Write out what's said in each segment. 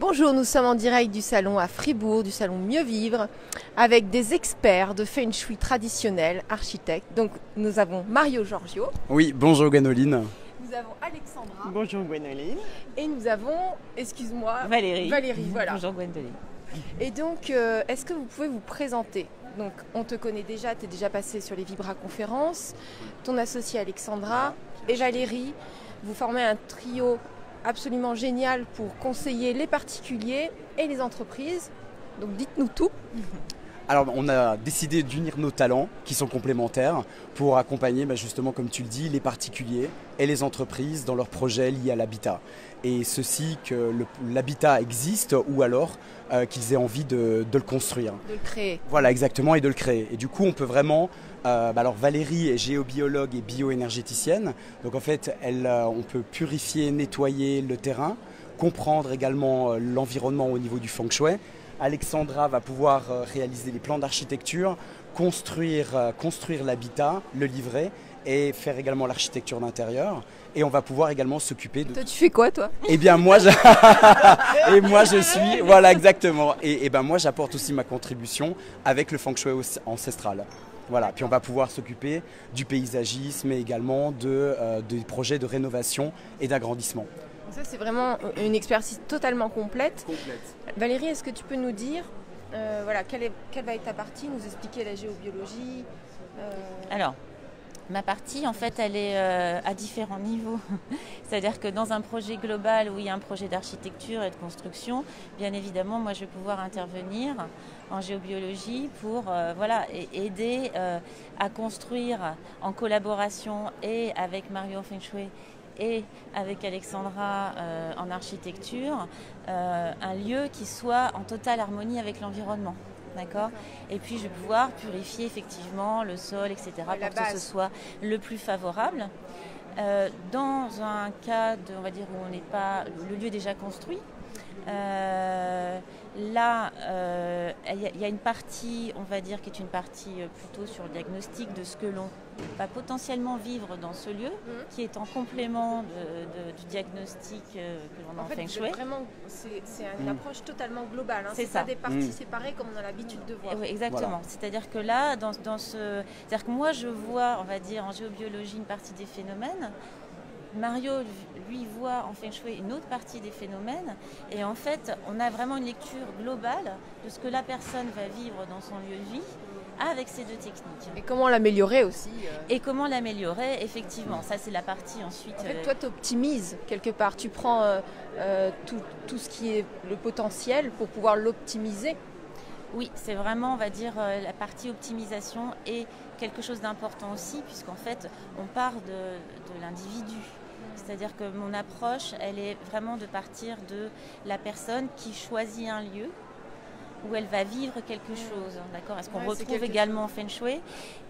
Bonjour, nous sommes en direct du salon à Fribourg, du salon Mieux Vivre, avec des experts de Feng Shui traditionnel, architectes. Donc nous avons Mario Giorgio. Oui, bonjour Gwénoline. Nous avons Alexandra. Bonjour Gwénoline. Et nous avons, excuse-moi, Valérie. Voilà. Bonjour Gwendoline. Et donc, est-ce que vous pouvez vous présenter? Donc, on te connaît déjà, tu es déjà passé sur les Vibra conférences. Ton associée Alexandra et Valérie, vous formez un trio absolument génial pour conseiller les particuliers et les entreprises. Donc, dites-nous tout. Alors, on a décidé d'unir nos talents qui sont complémentaires pour accompagner, justement, comme tu le dis, les particuliers et les entreprises dans leurs projets liés à l'habitat. Et ceci, que l'habitat existe ou alors qu'ils aient envie de le construire. De le créer. Voilà, exactement, et de le créer. Et du coup, on peut vraiment... alors Valérie est géobiologue et bioénergéticienne. Donc en fait, on peut purifier, nettoyer le terrain, comprendre également l'environnement au niveau du feng shui. Alexandra va pouvoir réaliser les plans d'architecture, construire l'habitat, le livrer et faire également l'architecture d'intérieur. Et on va pouvoir également s'occuper de... Toi, tu fais quoi, toi? Eh bien, moi, je suis... Voilà, exactement. Et ben moi, j'apporte aussi ma contribution avec le feng shui ancestral. Voilà, puis on va pouvoir s'occuper du paysagisme et également des projets de rénovation et d'agrandissement. Ça, c'est vraiment une expertise totalement complète. Valérie, est-ce que tu peux nous dire quelle va être ta partie, nous expliquer la géobiologie Alors, ma partie, en fait, elle est à différents niveaux. C'est-à-dire que dans un projet global où il y a un projet d'architecture et de construction, bien évidemment, moi, je vais pouvoir intervenir en géobiologie pour aider à construire en collaboration et avec Mario Feng Shui et avec Alexandra en architecture, un lieu qui soit en totale harmonie avec l'environnement. D'accord. Et puis je vais pouvoir purifier effectivement le sol, etc. pour que ce soit le plus favorable. Dans un cas on va dire où on n'est pas, le lieu est déjà construit, là, il y a une partie, on va dire, qui est une partie plutôt sur le diagnostic de ce que l'on va potentiellement vivre dans ce lieu, qui est en complément du diagnostic que l'on a en Feng Shui. Vraiment, c'est une approche totalement globale. Hein. C'est ça. Pas des parties séparées comme on a l'habitude de voir. Oui, exactement. Voilà. C'est-à-dire que là, c'est-à-dire que moi, je vois, on va dire, en géobiologie une partie des phénomènes. Mario, lui, voit en Feng Shui une autre partie des phénomènes. Et en fait, on a vraiment une lecture globale de ce que la personne va vivre dans son lieu de vie avec ces deux techniques. Et comment l'améliorer aussi Et comment l'améliorer, effectivement. Ça, c'est la partie ensuite... En fait, toi, tu optimises quelque part. Tu prends tout ce qui est le potentiel pour pouvoir l'optimiser. Oui, c'est vraiment, on va dire, la partie optimisation est quelque chose d'important aussi, puisqu'en fait, on part de l'individu. C'est-à-dire que mon approche, elle est vraiment de partir de la personne qui choisit un lieu où elle va vivre quelque chose, d'accord? Est-ce qu'on retrouve également en Feng Shui?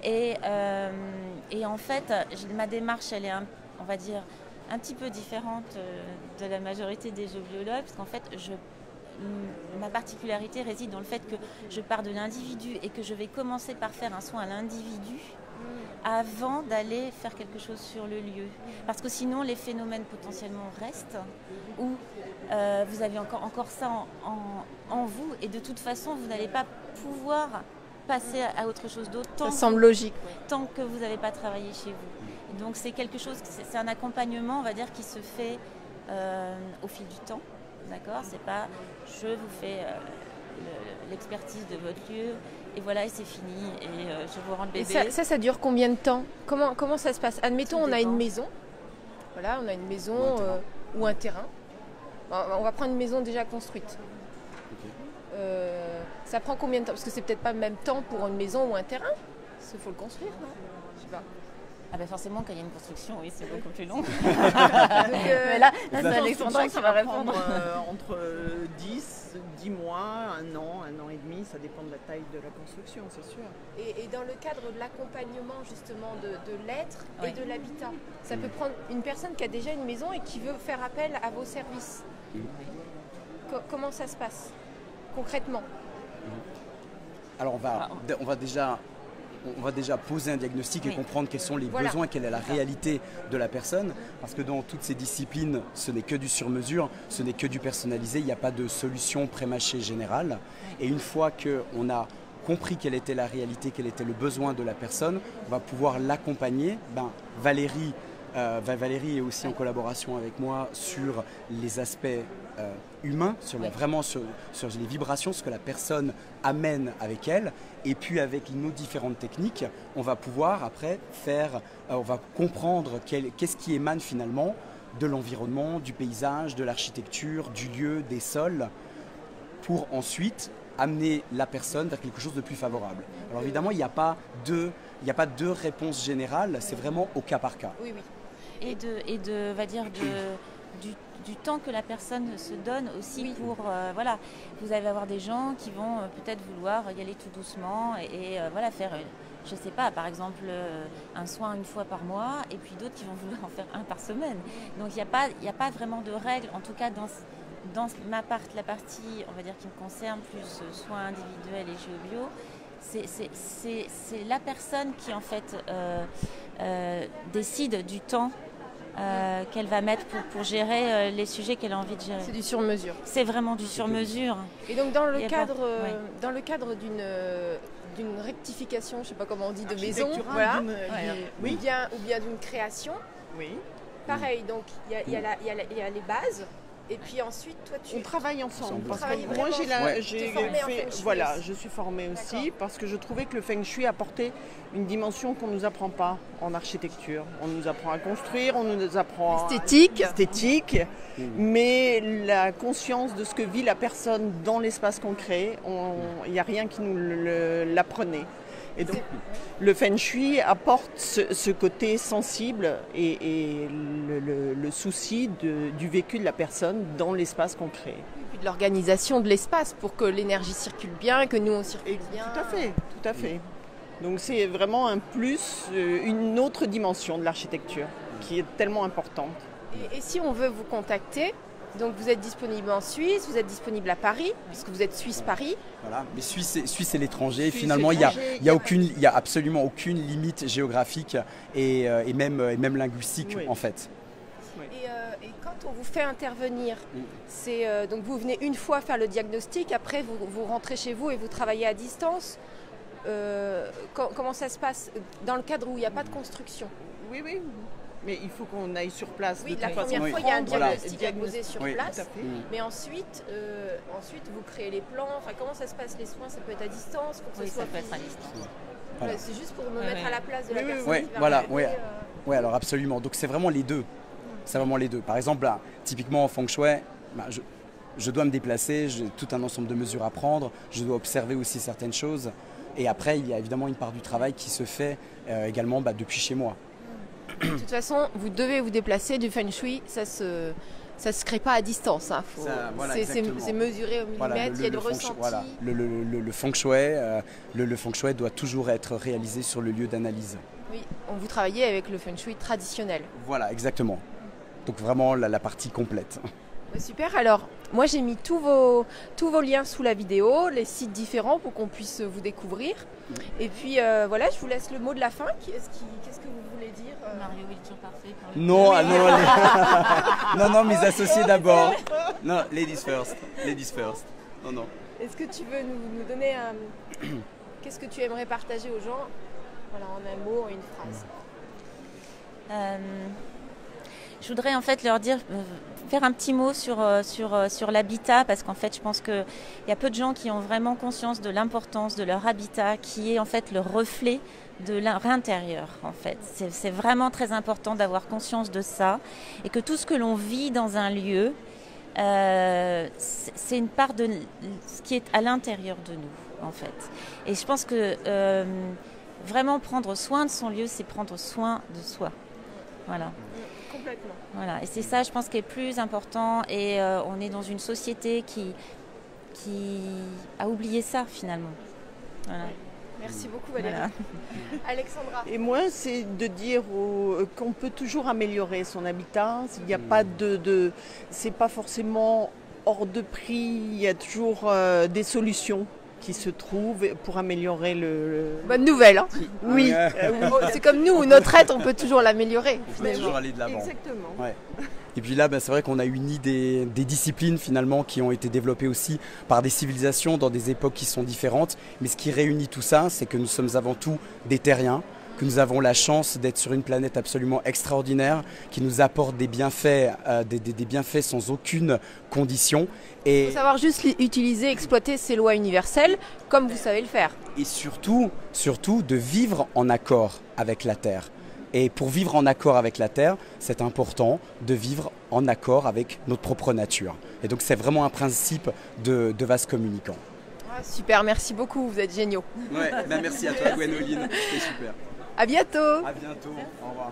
Et en fait, ma démarche, elle est, on va dire, un petit peu différente de la majorité des géobiologues, parce qu'en fait, ma particularité réside dans le fait que je pars de l'individu et que je vais commencer par faire un soin à l'individu avant d'aller faire quelque chose sur le lieu. Parce que sinon, les phénomènes potentiellement restent ou vous avez encore ça en vous et de toute façon, vous n'allez pas pouvoir passer à autre chose d'autre. Ça semble logique. Tant que vous n'avez pas travaillé chez vous. Donc c'est quelque chose, c'est un accompagnement, on va dire, qui se fait au fil du temps. D'accord, c'est pas je vous fais l'expertise de votre lieu et voilà et c'est fini et je vous rends le bébé. Et ça dure combien de temps? Comment ça se passe? Admettons, on a une maison. Voilà, on a une maison ou un terrain. On va prendre une maison déjà construite. Okay. Ça prend combien de temps? Parce que c'est peut-être pas le même temps pour une maison ou un terrain. Il faut le construire, non? Je sais pas. Ah ben forcément, quand il y a une construction, oui, c'est beaucoup plus long. Mais là c'est Alexandra qui va répondre. Entre 10 mois, un an et demi, ça dépend de la taille de la construction, c'est sûr. Et dans le cadre de l'accompagnement justement de l'être et de l'habitat, ça peut prendre une personne qui a déjà une maison et qui veut faire appel à vos services. Comment ça se passe concrètement? Alors on va déjà on va déjà poser un diagnostic et Oui. comprendre quels sont les Voilà. besoins, quelle est la réalité de la personne. Parce que dans toutes ces disciplines, ce n'est que du sur-mesure, ce n'est que du personnalisé, il n'y a pas de solution prémâchée générale. Et une fois qu'on a compris quelle était la réalité, quel était le besoin de la personne, on va pouvoir l'accompagner. Valérie est aussi en collaboration avec moi sur les aspects humains, vraiment sur les vibrations, ce que la personne amène avec elle. Et puis avec nos différentes techniques, on va pouvoir après on va comprendre qu'est-ce qui émane finalement de l'environnement, du paysage, de l'architecture, du lieu, des sols, pour ensuite amener la personne vers quelque chose de plus favorable. Alors évidemment, il n'y a pas de réponse générale, c'est vraiment au cas par cas. Oui, oui. On va dire, du temps que la personne se donne aussi pour, voilà, vous allez avoir des gens qui vont peut-être vouloir y aller tout doucement et voilà, faire, je sais pas, par exemple, un soin une fois par mois, et puis d'autres qui vont vouloir en faire un par semaine. Donc il n'y a pas vraiment de règles, en tout cas dans la partie, on va dire, qui me concerne, plus soins individuels et géobio, c'est la personne qui en fait décide du temps qu'elle va mettre pour gérer les sujets qu'elle a envie de gérer. C'est du sur-mesure. C'est vraiment du sur-mesure. Et donc dans le Et cadre, ouais. dans le cadre d'une rectification, je ne sais pas comment on dit, de maison, Architecturale, voilà, Oui. ou bien d'une création, Oui. pareil, donc il y a les bases, et puis ensuite, toi, tu... On travaille ensemble. Parce que travaillez moi, vraiment. j'ai T'es formée en fait, Feng Shui voilà, aussi. je suis formée aussi D'accord. parce que je trouvais que le Feng Shui apportait une dimension qu'on ne nous apprend pas en architecture. On nous apprend à construire, on nous apprend esthétique, mais la conscience de ce que vit la personne dans l'espace qu'on crée, il n'y a rien qui nous l'apprenait. Et donc, le Feng Shui apporte ce côté sensible et le souci du vécu de la personne dans l'espace qu'on crée. Et puis de l'organisation de l'espace pour que l'énergie circule bien, que nous on circule bien. Tout à fait. Donc c'est vraiment un plus, une autre dimension de l'architecture qui est tellement importante. Et si on veut vous contacter, donc vous êtes disponible en Suisse, vous êtes disponible à Paris, puisque vous êtes Suisse-Paris. Voilà, mais Suisse et l'étranger, Suisse, finalement, il étranger, y a absolument aucune limite géographique et même linguistique, Oui. en fait. Et quand on vous fait intervenir, c'est donc vous venez une fois faire le diagnostic, après vous rentrez chez vous et vous travaillez à distance. Comment ça se passe dans le cadre où il n'y a pas de construction? Oui. Mais il faut qu'on aille sur place. Oui, de la toute façon. première fois, il y a un Voilà. diagnostic à poser sur Oui. place. Tout à fait. Mais ensuite, vous créez les plans. Enfin, comment ça se passe les soins? Ça peut être à distance, faut que Oui, ce soit ça peut être à physique. distance. Voilà. C'est juste pour me Ouais, mettre ouais. à la place de la Oui, oui, personne. oui. qui va Voilà, regarder, oui. Oui, alors absolument. Donc c'est vraiment les deux. C'est vraiment les deux. Par exemple, là, typiquement en Feng Shui, je dois me déplacer, j'ai tout un ensemble de mesures à prendre, je dois observer aussi certaines choses. Et après, il y a évidemment une part du travail qui se fait également depuis chez moi. De toute façon, vous devez vous déplacer. Du Feng Shui, ça se crée pas à distance. Hein. Voilà, c'est exactement. mesuré au millimètre, Voilà, il y a du feng shui, ressenti. voilà. Le Feng Shui, le Feng Shui doit toujours être réalisé sur le lieu d'analyse. Oui, vous travaillez avec le Feng Shui traditionnel. Voilà, exactement. Donc vraiment la partie complète. Ouais, super, alors moi j'ai mis tous vos liens sous la vidéo, les sites différents pour qu'on puisse vous découvrir. Et puis voilà, je vous laisse le mot de la fin. Qu'est-ce que vous voulez dire Mario, il est toujours parfait. Pour Non, non, mes associés d'abord. Non, ladies first. Ladies first. Non. Est-ce que tu veux nous donner qu'est-ce que tu aimerais partager aux gens? Voilà, en un mot, en une phrase. Je voudrais en fait leur dire, faire un petit mot sur l'habitat, parce qu'en fait je pense qu'il y a peu de gens qui ont vraiment conscience de l'importance de leur habitat, qui est en fait le reflet de l'intérieur en fait. C'est vraiment très important d'avoir conscience de ça, et que tout ce que l'on vit dans un lieu, c'est une part de ce qui est à l'intérieur de nous en fait. Et je pense que vraiment prendre soin de son lieu, c'est prendre soin de soi. Voilà. Complètement. Voilà. Et c'est ça, je pense, qui est plus important. Et on est dans une société qui a oublié ça, finalement. Voilà. Merci beaucoup Valérie. Voilà. Alexandra. Et moi, c'est de dire qu'on peut toujours améliorer son habitat. Il n'y a pas c'est pas forcément hors de prix. Il y a toujours des solutions qui se trouvent pour améliorer le... Bonne nouvelle, hein. Oui. C'est comme nous, notre être, on peut toujours l'améliorer. On peut toujours aller de l'avant. Exactement. Ouais. Et puis là, c'est vrai qu'on a uni des disciplines finalement qui ont été développées aussi par des civilisations dans des époques qui sont différentes. Mais ce qui réunit tout ça, c'est que nous sommes avant tout des terriens, que nous avons la chance d'être sur une planète absolument extraordinaire, qui nous apporte des bienfaits, des bienfaits sans aucune condition. Il faut savoir juste utiliser, exploiter ces lois universelles comme vous savez le faire. Et surtout de vivre en accord avec la Terre. Et pour vivre en accord avec la Terre, c'est important de vivre en accord avec notre propre nature. Et donc c'est vraiment un principe de vase communicant. Super, merci beaucoup, vous êtes géniaux. Ouais, merci à toi Gwénoline, c'était super. À bientôt. À bientôt, au revoir.